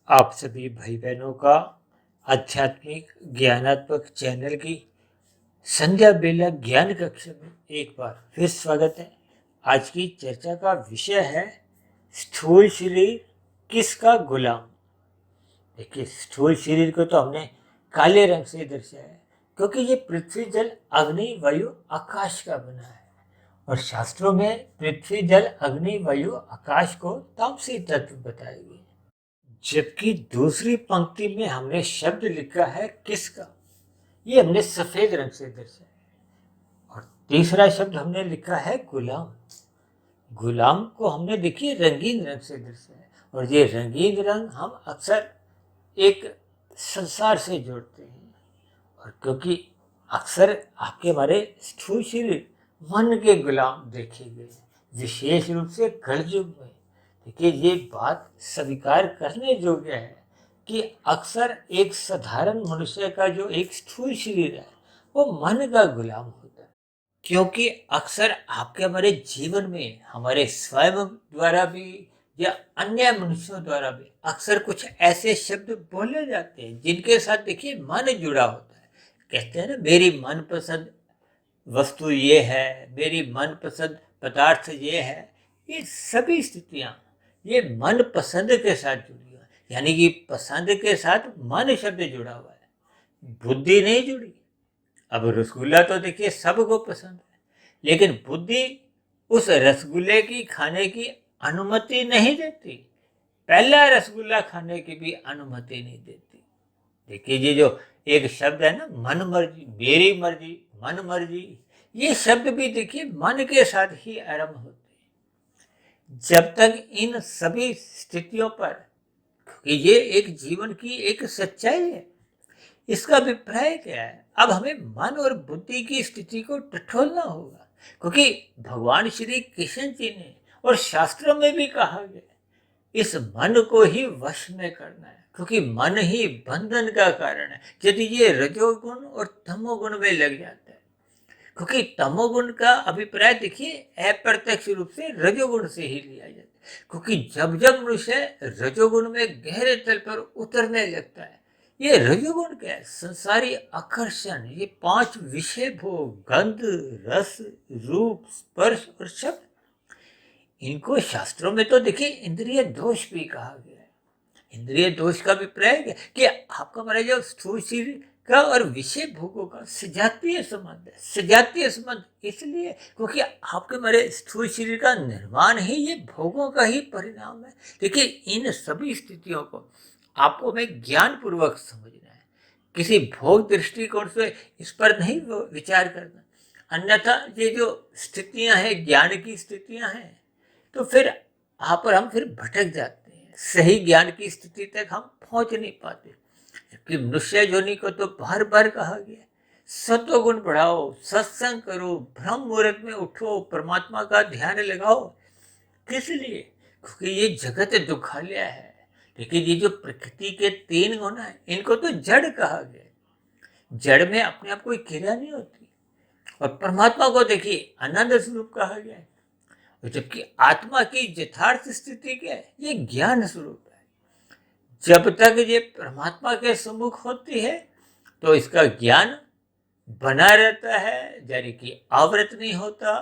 आप सभी भाई बहनों का आध्यात्मिक ज्ञानात्मक चैनल की संध्या बेला ज्ञान कक्षा में एक बार फिर स्वागत है। आज की चर्चा का विषय है स्थूल शरीर किसका गुलाम। देखिए, स्थूल शरीर को तो हमने काले रंग से दर्शाया है क्योंकि ये पृथ्वी जल अग्नि वायु आकाश का बना है। और शास्त्रों में पृथ्वी जल अग्नि वायु आकाश को तामसी तत्व बताए गए। जबकि दूसरी पंक्ति में हमने शब्द लिखा है किसका, ये हमने सफेद रंग से दर्शाया है। और तीसरा शब्द हमने लिखा है गुलाम। गुलाम को हमने देखिए रंगीन रंग से दर्शाया है। और ये रंगीन रंग हम अक्सर एक संसार से जोड़ते हैं। और क्योंकि अक्सर आपके हमारे स्थूल शरीर मन के गुलाम देखे गए, विशेष रूप से कलयुग में। देखिए, ये बात स्वीकार करने योग्य है कि अक्सर एक साधारण मनुष्य का जो एक स्थूल शरीर है वो मन का गुलाम होता है। क्योंकि अक्सर आपके हमारे जीवन में हमारे स्वयं द्वारा भी या अन्य मनुष्यों द्वारा भी अक्सर कुछ ऐसे शब्द बोले जाते हैं जिनके साथ देखिए मन जुड़ा होता है। कहते हैं ना, मेरी मनपसंद वस्तु ये है, मेरी मनपसंद पदार्थ ये है। ये सभी स्थितियां ये मन पसंद के साथ जुड़ी हुई है, यानी कि पसंद के साथ मन शब्द जुड़ा हुआ है, बुद्धि नहीं जुड़ी। अब रसगुल्ला तो देखिए सबको पसंद है, लेकिन बुद्धि उस रसगुल्ले की खाने की अनुमति नहीं देती, पहला रसगुल्ला खाने की भी अनुमति नहीं देती। देखिए, ये जो एक शब्द है ना, मन मर्जी, मेरी मर्जी, मन मर्जी, ये शब्द भी देखिए मन के साथ ही आरंभ होते हैं। जब तक इन सभी स्थितियों पर, क्योंकि ये एक जीवन की एक सच्चाई है, इसका अभिप्राय क्या है? अब हमें मन और बुद्धि की स्थिति को टटोलना होगा, क्योंकि भगवान श्री कृष्ण जी ने और शास्त्रों में भी कहा गया इस मन को ही वश में करना है, क्योंकि मन ही बंधन का कारण है। यदि ये रजोगुण और तमोगुण में लग जाता है, क्योंकि तमोगुण का अभिप्राय देखिए अप्रत्यक्ष रूप से रजोगुण से ही लिया जाता है। क्योंकि जब जब मनुष्य रजोगुण में गहरे तल पर उतरने लगता है, ये रजोगुण क्या है? संसारी आकर्षण, ये 5 विषय भोग, गंध, रस, रूप, स्पर्श और शब्द, इनको शास्त्रों में तो देखिए इंद्रिय दोष भी कहा गया है। इंद्रिय दोष का अभिप्राय है कि आपका हमारा जो स्थूल शरीर का और विषय भोगों का सजातीय संबंध है। सजातीय संबंध इसलिए क्योंकि आपके हमारे स्थूल शरीर का निर्माण ही ये भोगों का ही परिणाम है। देखिए, इन सभी स्थितियों को आपको हमें ज्ञान पूर्वक समझना है, किसी भोग दृष्टिकोण से इस पर नहीं विचार करना। अन्यथा ये जो स्थितियां हैं, ज्ञान की स्थितियां हैं, तो फिर यहाँ पर हम फिर भटक जाते हैं, सही ज्ञान की स्थिति तक हम पहुंच नहीं पाते। जबकि मनुष्य योनि को तो बार बार कहा गया, सत्वगुण बढ़ाओ, सत्संग करो, ब्रह्म मुहूर्त में उठो, परमात्मा का ध्यान लगाओ। किस लिए? क्योंकि ये जगत दुखालय है। लेकिन ये जो प्रकृति के 3 गुण है, इनको तो जड़ कहा गया। जड़ में अपने आप कोई क्रिया नहीं होती। और परमात्मा को देखिए आनंद स्वरूप कहा गया है। जबकि आत्मा की यथार्थ स्थिति क्या है? ये ज्ञान स्वरूप है। जब तक ये परमात्मा के सम्मुख होती है तो इसका ज्ञान बना रहता है, यानी कि आवृत नहीं होता,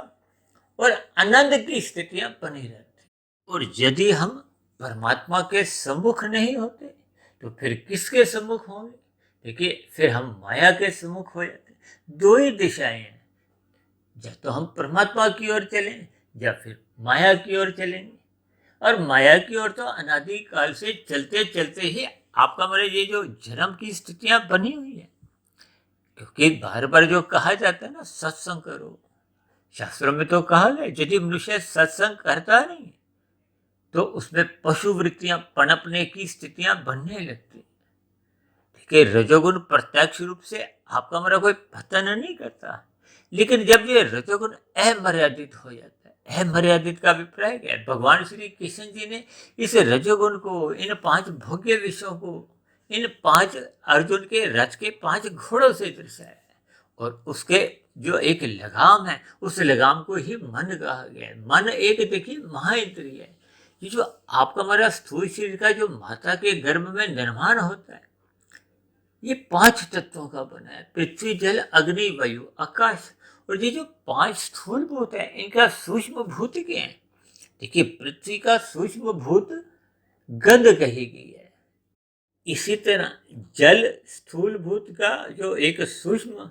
और आनंद की स्थितियां बनी रहती। और यदि हम परमात्मा के सम्मुख नहीं होते तो फिर किसके सम्मुख होंगे? देखिए, फिर हम माया के सम्मुख हो जाते। 2 ही दिशाएं हैं, या तो हम परमात्मा की ओर चलें या फिर माया की ओर चलेंगे। और माया की ओर तो अनादि काल से चलते चलते ही आपका मेरे ये जो जन्म की स्थितियां बनी हुई है। क्योंकि बार बार जो कहा जाता है ना, सत्संग करो, शास्त्रों में तो कहा गया यदि मनुष्य सत्संग करता नहीं तो उसमें पशु वृत्तियां पनपने की स्थितियां बनने लगती। देखिए, रजोगुण प्रत्यक्ष रूप से आपका हमारा कोई पतन नहीं करता, लेकिन जब ये रजोगुण अमर्यादित हो जाता है, अमर्यादित का अभिप्राय क्या है? भगवान श्री कृष्ण जी ने इस रजोगुण को, इन 5 भोग्य विषयों को, इन 5 अर्जुन के रथ के 5 घोड़ों से दर्शाया है। और उसके जो एक लगाम है, उस लगाम को ही मन कहा गया है। मन एक देखिए महाइंद्रिय है। ये जो आपका हमारा स्थूल शरीर का जो माता के गर्भ में निर्माण होता है, ये 5 तत्वों का बना है। पृथ्वी, जल, अग्नि, वायु, आकाश। और ये जो 5 स्थूल भूत है, इनका सूक्ष्म भूत क्या है? देखिए, पृथ्वी का सूक्ष्म भूत गंध कही गई है। इसी तरह जल स्थूल भूत का जो एक सूक्ष्म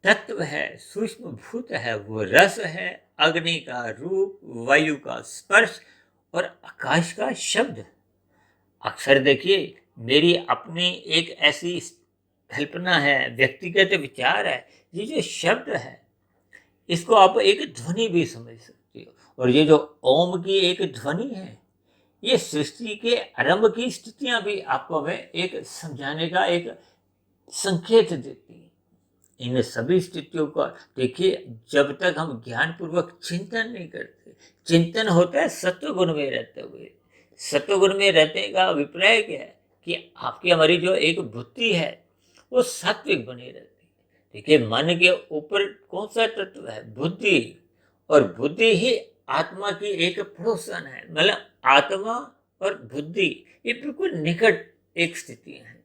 तत्व है, सूक्ष्म भूत है, वो रस है। अग्नि का रूप, वायु का स्पर्श और आकाश का शब्द। अक्सर देखिए, मेरी अपनी एक ऐसी कल्पना है, व्यक्तिगत विचार है, ये जो शब्द है, इसको आप एक ध्वनि भी समझ सकते हो। और ये जो ओम की एक ध्वनि है, ये सृष्टि के आरंभ की स्थितियां भी आपको हमें एक समझाने का एक संकेत देती है। इन सभी स्थितियों को देखिए, जब तक हम ज्ञान पूर्वक चिंतन नहीं करते, चिंतन होता है सत्व गुण में रहते हुए। सत्व गुण में रहने का अभिप्राय क्या है कि आपकी हमारी जो एक बुद्धि है, वो सात्विक बनी रहती है। देखिए, मन के ऊपर कौन सा तत्व है? बुद्धि। और बुद्धि ही आत्मा की एक पड़ोसन है। मतलब आत्मा और बुद्धि ये बिल्कुल निकट एक स्थिति है।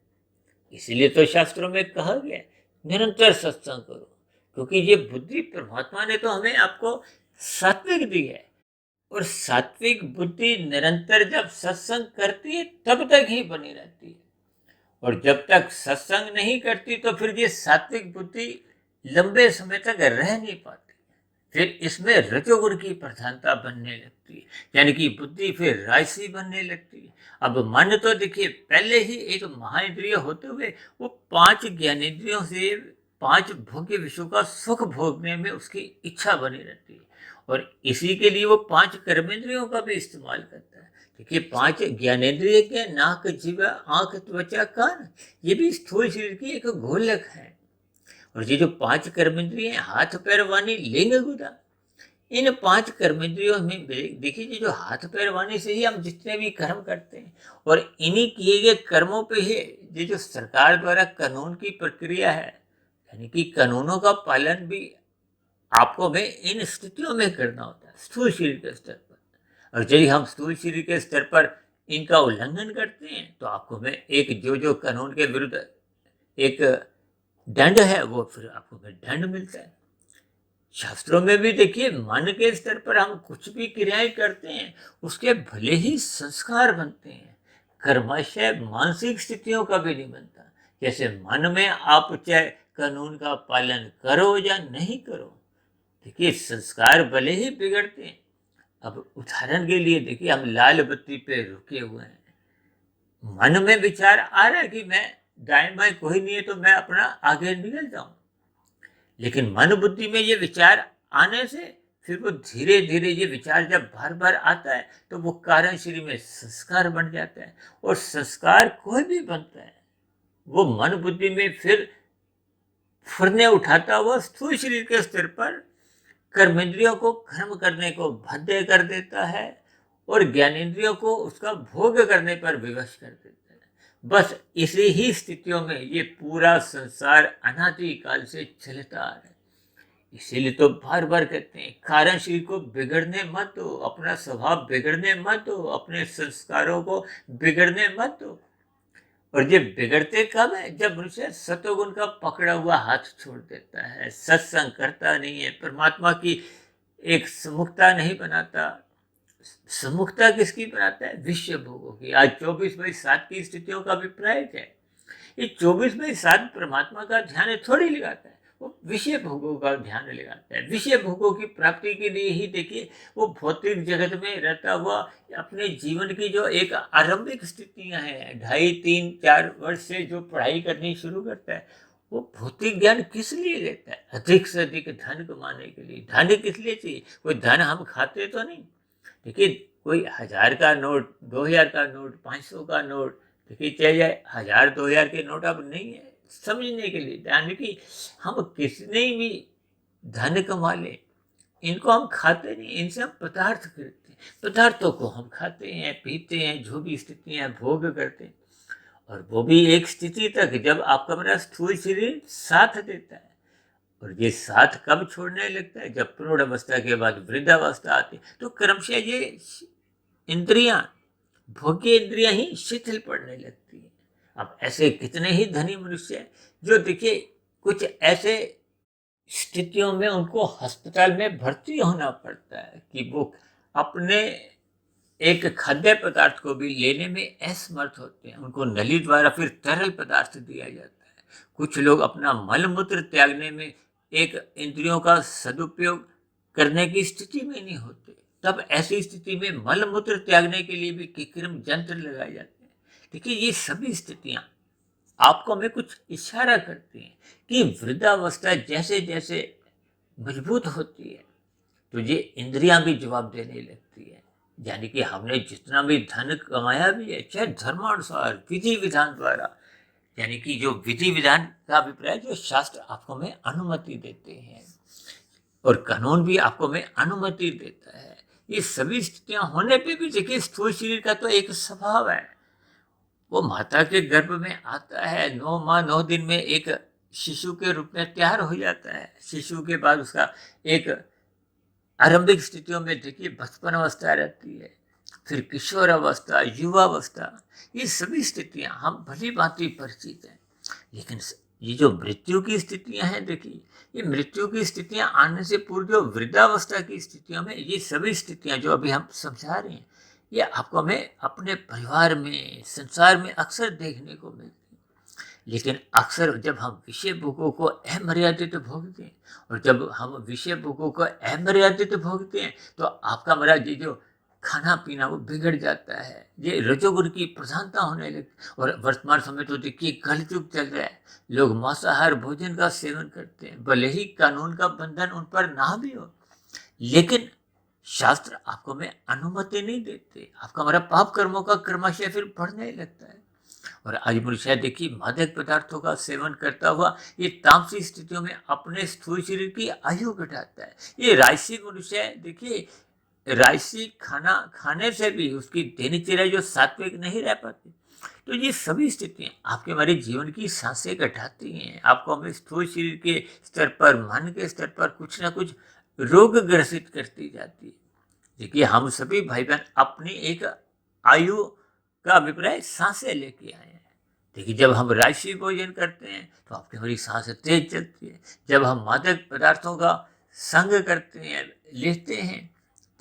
इसीलिए तो शास्त्रों में कहा गया है, निरंतर सत्संग करो, क्योंकि ये बुद्धि परमात्मा ने तो हमें आपको सात्विक दी है। और सात्विक बुद्धि निरंतर जब सत्संग करती है, तब तक ही बनी रहती है। और जब तक सत्संग नहीं करती, तो फिर ये सात्विक बुद्धि लंबे समय तक रह नहीं पाती। फिर इसमें रजोगुण की प्रधानता बनने लगती है, यानी कि बुद्धि फिर राजसी बनने लगती है। अब मन तो देखिए, पहले ही एक महाइंद्रिय होते हुए वो 5 ज्ञानेंद्रियों से 5 भोग्य विषयों का सुख भोगने में उसकी इच्छा बनी रहती है। और इसी के लिए वो 5 कर्मेंद्रियों का भी इस्तेमाल करता है। देखिए, 5 ज्ञानेंद्रिय के नाक, जीभ, आंख, त्वचा, कान, ये भी स्थूल शरीर की एक गोलक है। और ये जो 5 कर्मेंद्रिय हैं, हाथ, पैर, वाणी, लिंग, गुदा, इन 5 कर्मेंद्रियों में देखिए, ये जो हाथ, पैर, वाणी से ही हम जितने भी कर्म करते हैं, और इन्हीं किए गए कर्मों पे ही ये जो सरकार द्वारा कानून की प्रक्रिया है, यानी कि कानूनों का पालन भी आपको में इन स्थितियों में करना होता है, स्थूल शरीर के स्तर पर। और यदि हम स्थूल शरीर के स्तर पर इनका उल्लंघन करते हैं, तो आपको में एक जो कानून के विरुद्ध एक दंड है, वो फिर आपको दंड मिलता है। शास्त्रों में भी देखिए, मन के स्तर पर हम कुछ भी क्रियाएं करते हैं, उसके भले ही संस्कार बनते हैं, कर्मशय मानसिक स्थितियों का भी नहीं बनता। जैसे मन में आप चाहे कानून का पालन करो या नहीं करो, देखिए संस्कार भले ही बिगड़ते हैं। अब उदाहरण के लिए देखिए, हम लाल बत्ती पे रुके हुए हैं, मन में विचार आ रहा है कि मैं दाएं बाएं कोई नहीं है, तो मैं अपना आगे निकल जाऊं। लेकिन मन बुद्धि में ये विचार आने से फिर वो धीरे धीरे ये विचार जब बार बार आता है, तो वो कारण शरीर में संस्कार बन जाता है। और संस्कार कोई भी बनता है, वो मन बुद्धि में फिर फुरने उठाता हुआ स्थूल शरीर के स्तर पर कर्मेंद्रियों को कर्म करने को बाध्य कर देता है, और ज्ञानेंद्रियों को उसका भोग करने पर विवश कर देता है। बस इसी ही स्थितियों में ये पूरा संसार अनादि काल से चलता आ रहा है। इसीलिए तो बार बार कहते हैं, कारण शरीर को बिगड़ने मत दो, अपना स्वभाव बिगड़ने मत दो, अपने संस्कारों को बिगड़ने मत दो। और ये बिगड़ते कब है? जब मनुष्य सतोगुण का पकड़ा हुआ हाथ छोड़ देता है, सत्संग करता नहीं है, परमात्मा की एक सम्मुखता नहीं बनाता। सम्मुखता किसकी बनाता है? विषय भोगों की। आज 24/7 की स्थितियों का अभिप्राय क्या है? ये 24/7 परमात्मा का ध्यान थोड़ी लगाता है, वो विषय भोगों का ध्यान लगाता है। विषय भोगों की प्राप्ति के लिए ही देखिए, वो भौतिक जगत में रहता हुआ अपने जीवन की जो एक आरंभिक स्थितियां हैं, 2.5, 3, 4 वर्ष से जो पढ़ाई करनी शुरू करता है, वो भौतिक ज्ञान किस लिए लेता है? अधिक से अधिक धन कमाने के लिए। धन किस लिए चाहिए? कोई धन हम खाते तो नहीं। देखिए, कोई 1000 का नोट, 2000 का नोट, 500 का नोट, देखिए चाहे 1000-2000 के नोट अब नहीं है समझने के लिए, यानी कि हम कितने भी धन कमा लें, इनको हम खाते नहीं, इनसे हम पदार्थ खरीदते हैं, पदार्थों को हम खाते हैं, पीते हैं, जो भी स्थितियां भोग करते हैं। और वो भी एक स्थिति तक जब आपका मेरा स्थूल शरीर साथ देता है। और ये साथ कब छोड़ने लगता है? जब प्रौढ़ अवस्था के बाद वृद्धावस्था आती है, तो क्रमशः ये इंद्रियां, भोग्य इंद्रियां ही शिथिल पड़ने लगती है। अब ऐसे कितने ही धनी मनुष्य हैं जो देखिए कुछ ऐसे स्थितियों में उनको अस्पताल में भर्ती होना पड़ता है कि वो अपने एक खाद्य पदार्थ को भी लेने में असमर्थ होते हैं। उनको नली द्वारा फिर तरल पदार्थ दिया जाता है। कुछ लोग अपना मल मूत्र त्यागने में एक इंद्रियों का सदुपयोग करने की स्थिति में नहीं होते। तब ऐसी स्थिति में मल मूत्र त्यागने के लिए भी कृत्रिम यंत्र लगाए जाते हैं। देखिए ये सभी स्थितियां आपको हमें कुछ इशारा करती हैं कि वृद्धावस्था जैसे जैसे मजबूत होती है तो ये इंद्रियां भी जवाब देने लगती है। यानी कि हमने जितना भी धन कमाया भी है, चाहे धर्मानुसार विधि विधान द्वारा, यानी कि जो विधि विधान का अभिप्राय जो शास्त्र आपको में अनुमति देते हैं और कानून भी आपको में अनुमति देता है, ये सभी स्थितियां होने पे भी देखिए स्थूल शरीर का तो एक स्वभाव है। वो माता के गर्भ में आता है, 9 माह 9 दिन में एक शिशु के रूप में तैयार हो जाता है। शिशु के बाद उसका एक आरंभिक स्थितियों में देखिए बचपन अवस्था रहती है, फिर किशोर अवस्था, युवावस्था, ये सभी स्थितियां हम भली भांति परिचित हैं। लेकिन ये जो मृत्यु की स्थितियां हैं, देखिए ये मृत्यु की स्थितियां आने से पूर्व जो वृद्धावस्था की स्थितियों में ये सभी स्थितियां जो अभी हम समझा रहे हैं, ये आपको हमें अपने परिवार में, संसार में अक्सर देखने को मिलती है। लेकिन अक्सर जब हम विषय भोगों को अमर्यादित भोगते हैं और जब हम विषय भोगों को अमर्यादित भोगते हैं तो आपका हमारा ये जो खाना पीना वो बिगड़ जाता है। ये रजोगुण की प्रधानता होने लगती। और वर्तमान समय तो देखिए कलयुग चल रहा है, लोग मांसाहार भोजन का सेवन करते हैं, भले ही कानून का बंधन उन पर ना भी हो, लेकिन शास्त्र आपको में अनुमति नहीं देते। आपका हमारा पाप कर्मों का क्रमशः फिर बढ़ने लगता है। और आज मनुष्य देखिए मादक पदार्थों का सेवन करता हुआ ये तामसी स्थितियों में अपने स्थूल शरीर की आयु घटाता है। ये राजसी मनुष्य देखिए राजसी खाना खाने से भी उसकी दिनचर्या जो सात्विक नहीं रह पाती। तो ये सभी स्थितियां आपके हमारे जीवन की सांसें घटाती हैं। आपको हमें स्थूल शरीर के स्तर पर, मन के स्तर पर कुछ ना कुछ रोग ग्रसित करती जाती है। देखिए हम सभी भाई बहन अपनी एक आयु का अभिप्राय सांसें लेके आए हैं। देखिए जब हम राजसी भोजन करते हैं तो आपकी हमारी सांसें तेज चलती है। जब हम मादक पदार्थों का संग करते हैं, लेते हैं,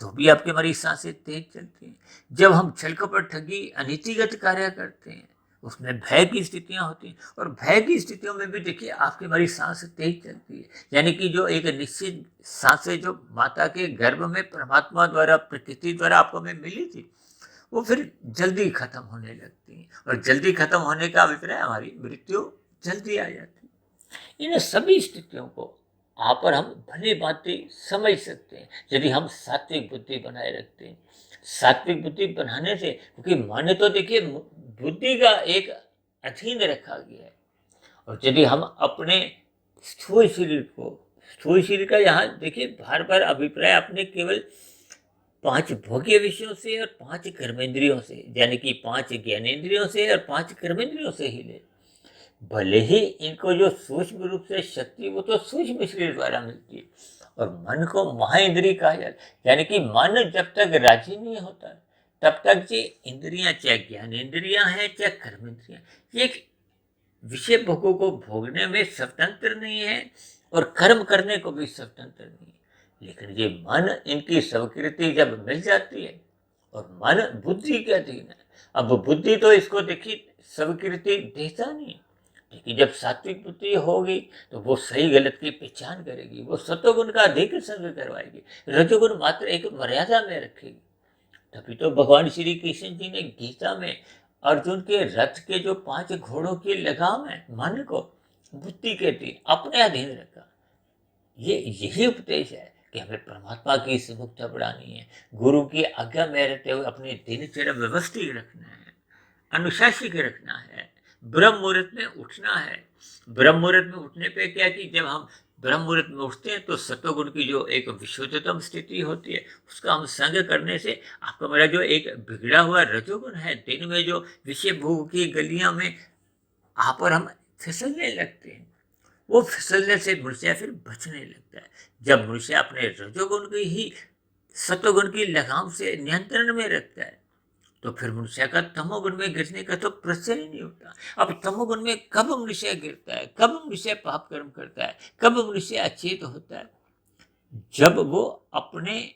तो भी आपकी हमारी सांसें तेज चलती हैं। जब हम छल कपट ठगी अनीतिगत कार्य करते हैं उसमें भय की स्थितियां होती हैं और भय की स्थितियों में भी देखिए आपकी हमारी सांस तेज चलती है। यानी कि जो एक निश्चित सांसें जो माता के गर्भ में परमात्मा द्वारा, प्रकृति द्वारा आपको हमें मिली थी, वो फिर जल्दी खत्म होने लगती है। और जल्दी खत्म होने का अभिप्राय हमारी मृत्यु जल्दी आ जाती है। इन सभी स्थितियों को आप और हम भली भांति समझ सकते हैं यदि हम सात्विक बुद्धि बनाए रखते हैं। सात्विक बुद्धि बनाने से, क्योंकि मन तो देखिए बुद्धि का एक अधीन रखा गया है। और यदि हम अपने स्थूल शरीर को, स्थूल शरीर का यहाँ देखिए बार बार अभिप्राय अपने केवल 5 भोग्य विषयों से और 5 कर्मेंद्रियों से, यानी कि 5 ज्ञानेंद्रियों से और 5 कर्मेंद्रियों से ही ले। भले ही इनको जो सूक्ष्म रूप से शक्ति वो तो सूक्ष्म शरीर द्वारा मिलती है और मन को महाइंद्रिय कहा जाता है। यानी कि मन जब तक राजी नहीं होता तब तक ये इंद्रियां, चाहे ज्ञानेंद्रियां हैं चाहे कर्मेंद्रियां, ये विषय भोगों को भोगने में स्वतंत्र नहीं है और कर्म करने को भी स्वतंत्र नहीं है। लेकिन ये मन, इनकी स्वीकृति जब मिल जाती है और मन बुद्धि के अधीन है, अब बुद्धि तो इसको देखिए स्वीकृति देता नहीं, लेकिन जब सात्विक बुद्धि होगी तो वो सही गलत की पहचान करेगी, वो सतोगुण का अधिक संग करवाएगी, रजोगुण मात्र एक मर्यादा में रखेगी। तभी तो भगवान श्री कृष्ण जी ने गीता में अर्जुन के रथ के जो 5 घोड़ों की लगाम है, मन को बुद्धि के अधीन, अपने अधीन रखा। यही उपदेश है कि हमें परमात्मा की सुमुखता बढ़ानी है, गुरु की आज्ञा में रहते हुए अपनी दिनचर्या व्यवस्थित रखना है, अनुशासित रखना है, ब्रह्म मुहूर्त में उठना है। ब्रह्म मुहूर्त में उठने पे क्या कि जब हम ब्रह्म मुहूर्त में उठते हैं तो सतोगुण की जो एक विशुद्धतम स्थिति होती है उसका हम संग करने से आपका मेरा जो एक बिगड़ा हुआ रजोगुण है, दिन में जो विषय भोग की गलियां में आप और हम फिसलने लगते हैं, वो फिसलने से मनुष्य फिर बचने लगता है। जब मनुष्य अपने रजोगुण की ही सतोगुण की लगाम से नियंत्रण में रखता है, तो फिर मनुष्य का तमोगुण में गिरने का तो प्रश्न ही नहीं होता। अब तमोगुण में कब मनुष्य गिरता है, कब मनुष्य पाप कर्म करता है, कब मनुष्य अचेत होता है? जब वो अपने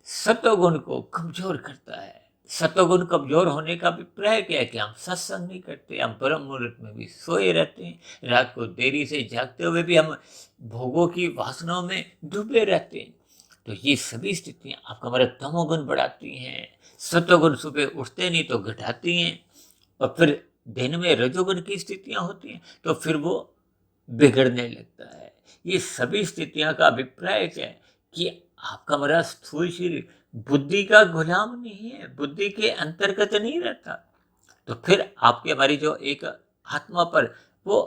सत्वगुण को कमजोर करता है। सत्वगुण कमजोर होने का अभिप्राय क्या है कि हम सत्संग नहीं करते, हम ब्रह्म मुहूर्त में भी सोए रहते हैं, रात को देरी से जागते हुए भी हम भोगों की वासनाओं में डूबे रहते हैं। तो ये सभी स्थितियां आपका हमारा तमोगुण बढ़ाती हैं। सत्वगुण सुबह उठते नहीं तो घटाती हैं, और फिर दिन में रजोगुण की स्थितियां होती हैं तो फिर वो बिगड़ने लगता है। ये सभी स्थितियां का अभिप्राय क्या है कि आपका हमारा स्थूल शरीर बुद्धि का गुलाम नहीं है, बुद्धि के अंतर्गत नहीं रहता। तो फिर आपकी हमारी जो एक आत्मा पर वो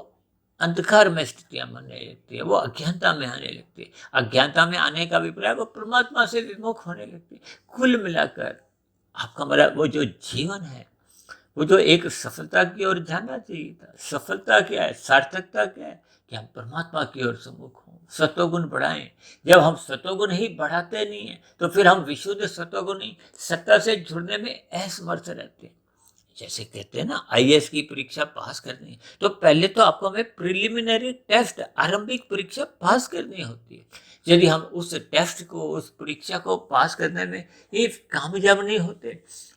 अंधकार में स्थितियां बनने लगती है, वो अज्ञानता में आने लगती है। अज्ञानता में आने का अभिप्राय वो परमात्मा से विमुख होने लगती है। कुल मिलाकर आपका हमारा वो जो जीवन है, वो जो एक सफलता की ओर जाना चाहिए था, सफलता क्या है, सार्थकता क्या है कि हम परमात्मा की ओर सम्मुख हों, सत्वगुण बढ़ाएं। जब हम सत्वगुण ही बढ़ाते नहीं हैं तो फिर हम विशुद्ध सत्वगुण ही सत्ता से जुड़ने में असमर्थ रहते हैं। जैसे कहते हैं ना, आईएएस की परीक्षा पास करनी है तो पहले तो आपको हमें प्रिलिमिनरी टेस्ट, आरंभिक परीक्षा पास करनी होती है। यदि हम उस टेस्ट को, उस परीक्षा को पास करने में ही कामयाब नहीं होते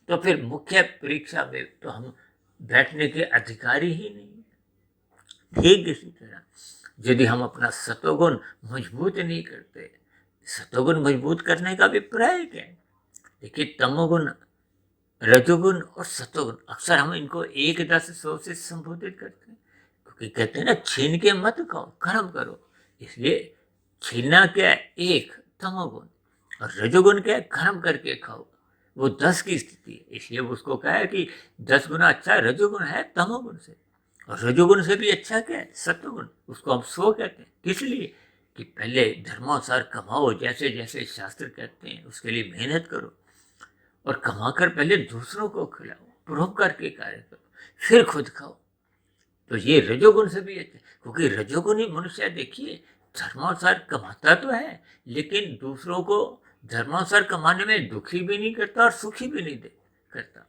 तो फिर मुख्य परीक्षा में तो हम बैठने के अधिकारी ही नहीं। ठीक इसी तरह यदि हम अपना सतोगुण मजबूत नहीं करते, सतोगुण मजबूत करने का अभिप्राय क्या है? देखिए, तमोगुण, रजोगुण और सतोगुण, अक्सर हम इनको 1-10-100 से संबोधित करते हैं, क्योंकि कहते हैं ना, छीन के मत खाओ, कर्म करो। इसलिए छीनना क्या है? 1 तमोगुण, और रजोगुण क्या है? कर्म करके खाओ। वो 10 की स्थिति है, इसलिए उसको कहा है कि 10 गुना अच्छा रजोगुण है तमोगुण से, और रजोगुण से भी अच्छा क्या है? सत्वगुण। उसको हम 100 कहते हैं। किस लिए? कि पहले धर्मानुसार कमाओ, जैसे जैसे शास्त्र कहते हैं उसके लिए मेहनत करो, और कमाकर पहले दूसरों को खिलाओ, परोपकार के कार्य करो, फिर खुद खाओ। तो ये रजोगुण से भी अच्छा, क्योंकि रजोगुण ही मनुष्य, देखिए, धर्मानुसार कमाता तो है लेकिन दूसरों को धर्मानुसार कमाने में दुखी भी नहीं करता और सुखी भी नहीं करता,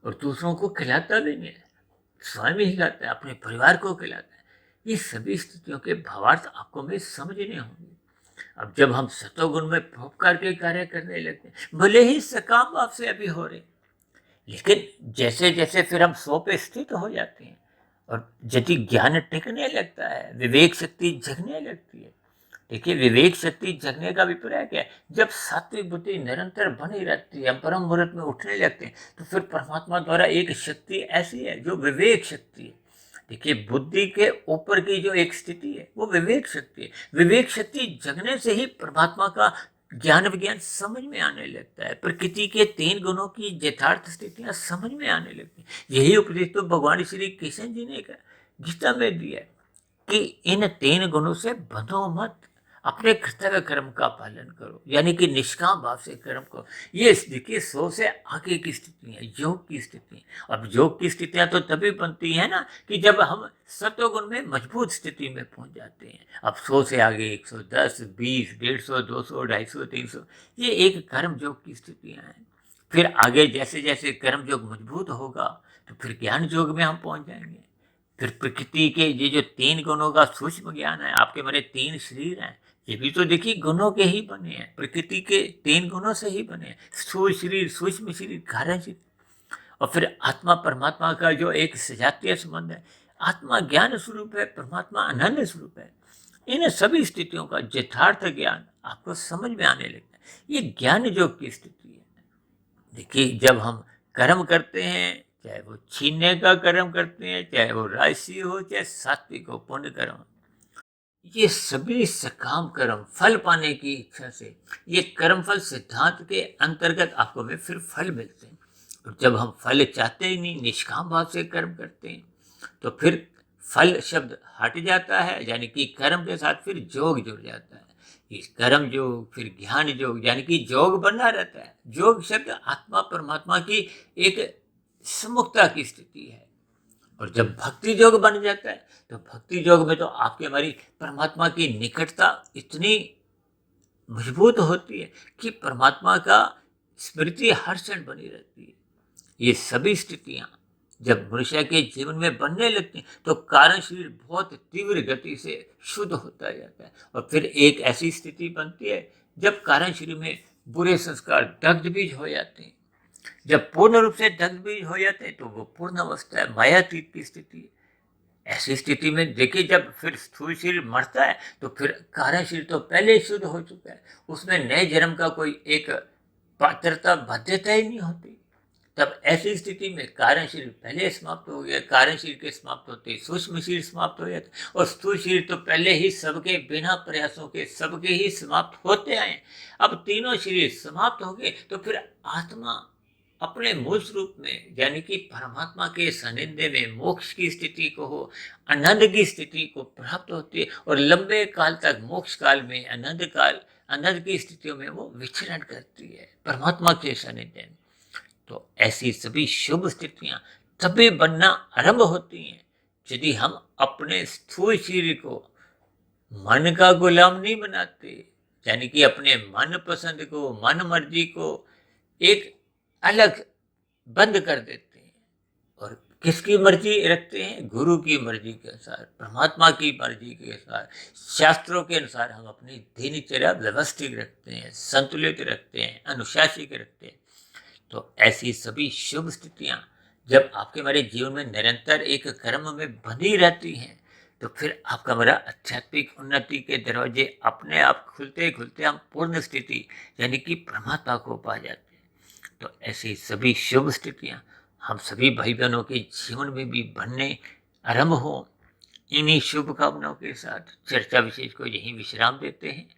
और दूसरों को खिलाता भी नहीं है, स्वयं ही खिलाता है, अपने परिवार को खिलाता है। ये सभी स्थितियों के भावार्थ आपको में समझने होंगे। अब जब हम सतोगुण में परोपकार के कार्य करने लगते हैं, भले ही सकाम भाव से अभी हो रहे, लेकिन जैसे जैसे फिर हम 100 पे स्थित हो जाते हैं और यदि ज्ञान टिकने लगता है, विवेक शक्ति जगने लगती है। देखिए, विवेक शक्ति जगने का अभिप्राय क्या है? जब सात्विक बुद्धि निरंतर बनी रहती है, हम परम मुहूर्त में उठने लगते हैं, तो फिर परमात्मा द्वारा एक शक्ति ऐसी है जो विवेक शक्ति है। देखिए, बुद्धि के ऊपर की जो एक स्थिति है वो विवेक शक्ति है। विवेक शक्ति जगने से ही परमात्मा का ज्ञान विज्ञान समझ में आने लगता है। प्रकृति के 3 गुणों की यथार्थ स्थितियां समझ में आने लगती हैं। यही उपदेश तो भगवान श्री कृष्ण जी ने गीता में दिया है कि इन 3 गुणों से बंधो मत, अपने कर्तव्य कर्म का पालन करो, यानी कि निष्काम भाव से कर्म करो। ये देखिए 100 से आगे की स्थिति है, योग की स्थिति। अब योग की स्थितियां तो तभी बनती है ना कि जब हम सत्वगुण में मजबूत स्थिति में पहुंच जाते हैं। अब 100 से आगे 110, 20, 150, 200, 250, 300, ये एक कर्म योग की स्थितियां हैं। फिर आगे जैसे जैसे कर्म योग मजबूत होगा तो फिर ज्ञान योग में हम पहुंच जाएंगे। फिर प्रकृति के ये जो 3 गुणों का सूक्ष्म ज्ञान है, आपके मेरे 3 शरीर हैं, ये भी तो देखिए गुणों के ही बने हैं, प्रकृति के 3 गुणों से ही बने हैं। स्थूल शरीर, सूक्ष्म शरीर, कारण शरीर, और फिर आत्मा परमात्मा का जो एक सजातीय संबंध है। आत्मा ज्ञान स्वरूप है, परमात्मा आनंद स्वरूप है। इन सभी स्थितियों का यथार्थ ज्ञान आपको समझ में आने लगता है। ये ज्ञान योग की स्थिति है। देखिए, जब हम कर्म करते हैं, चाहे वो छीनने का कर्म करते हैं, चाहे वो राशि हो, चाहे सात्विक हो, पुण्य कर्म, ये सभी सकाम कर्म फल पाने की इच्छा से, ये कर्म फल सिद्धांत के अंतर्गत आपको में फिर फल मिलते हैं। और जब हम फल चाहते ही नहीं, निष्काम भाव से कर्म करते हैं, तो फिर फल शब्द हट जाता है, यानी कि कर्म के साथ फिर जोग जुड़ जाता है। इस कर्म योग, फिर ज्ञान योग, यानी कि जोग बना रहता है। जोग शब्द आत्मा परमात्मा की एक सम्मुखता की स्थिति है। और जब भक्ति योग बन जाता है तो भक्ति योग में तो आपकी हमारी परमात्मा की निकटता इतनी मजबूत होती है कि परमात्मा का स्मृति हर क्षण बनी रहती है। ये सभी स्थितियां जब मनुष्य के जीवन में बनने लगती हैं तो कारण शरीर बहुत तीव्र गति से शुद्ध होता जाता है और फिर एक ऐसी स्थिति बनती है जब कारण शरीर में बुरे संस्कार दग्ध बीज हो जाते हैं। जब पूर्ण रूप से दग्ध बीज हो जाते हैं तो वो पूर्ण अवस्था है, मायातीत की स्थिति है। ऐसी स्थिति में देखिए जब फिर स्थूल शरीर मरता है तो फिर कारण शरीर तो पहले ही शुद्ध हो चुका है, उसमें नए जन्म का कोई एक पात्रता बाध्यता ही नहीं होती। तब ऐसी स्थिति में कारण शरीर पहले समाप्त हो गया, कारण शरीर के समाप्त होते ही सूक्ष्म शरीर समाप्त हो जाता और स्थूल शरीर तो पहले ही सबके बिना प्रयासों के सबके ही समाप्त होते आए। अब तीनों शरीर समाप्त हो गए तो फिर आत्मा अपने मूल स्वरूप में यानी कि परमात्मा के सानिध्य में मोक्ष की स्थिति को हो, आनंद की स्थिति को प्राप्त होती है और लंबे काल तक मोक्ष काल में आनंद की स्थितियों में वो विचरण करती है परमात्मा के सानिध्य में। तो ऐसी सभी शुभ स्थितियां तभी बनना आरंभ होती हैं यदि हम अपने स्थूल शरीर को मन का गुलाम नहीं बनाते, यानी कि अपने मन पसंद को, मन मर्जी को एक अलग बंद कर देते हैं और किसकी मर्जी रखते हैं? गुरु की मर्जी के अनुसार, परमात्मा की मर्जी के अनुसार, शास्त्रों के अनुसार हम अपनी दिनचर्या व्यवस्थित रखते हैं, संतुलित रखते हैं, अनुशासित रखते हैं। तो ऐसी सभी शुभ स्थितियां जब आपके हमारे जीवन में निरंतर एक कर्म में बनी रहती हैं तो फिर आपका हमारा आध्यात्मिक उन्नति के दरवाजे अपने आप खुलते खुलते हम पूर्ण स्थिति यानी कि परमात्मा को पा जाते हैं। तो ऐसी सभी शुभ स्थितियां हम सभी भाई बहनों के जीवन में भी बनने आरंभ हो। इन्हीं शुभकामनाओं के साथ चर्चा विशेष को यहीं विश्राम देते हैं।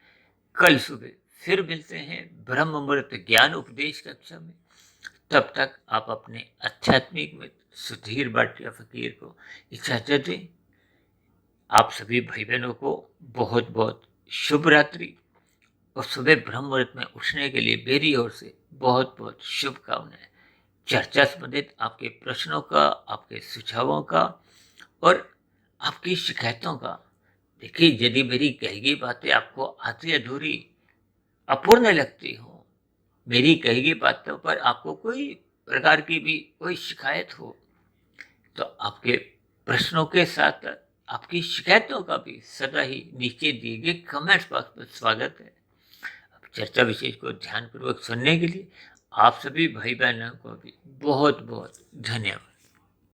कल सुबह फिर मिलते हैं ब्रह्म मुहूर्त ज्ञान उपदेश कक्षा में। तब तक आप अपने आध्यात्मिक मित्र सुधीर भाटिया फकीर को इजाजत दें। आप सभी भाई बहनों को बहुत बहुत शुभ रात्रि और सुबह ब्रह्म मुहूर्त में उठने के लिए मेरी ओर से बहुत बहुत शुभकामनाएं। चर्चा संबंधित आपके प्रश्नों का, आपके सुझावों का और आपकी शिकायतों का, देखिए यदि मेरी कही गई बातें आपको आधी अधूरी अपूर्ण लगती हो, मेरी कही गई बातों पर आपको कोई प्रकार की भी कोई शिकायत हो तो आपके प्रश्नों के साथ आपकी शिकायतों का भी सदा ही नीचे दिए गए कमेंट्स बॉक्स पर स्वागत है। अब चर्चा विशेष को ध्यानपूर्वक सुनने के लिए आप सभी भाई बहनों को भी बहुत बहुत धन्यवाद।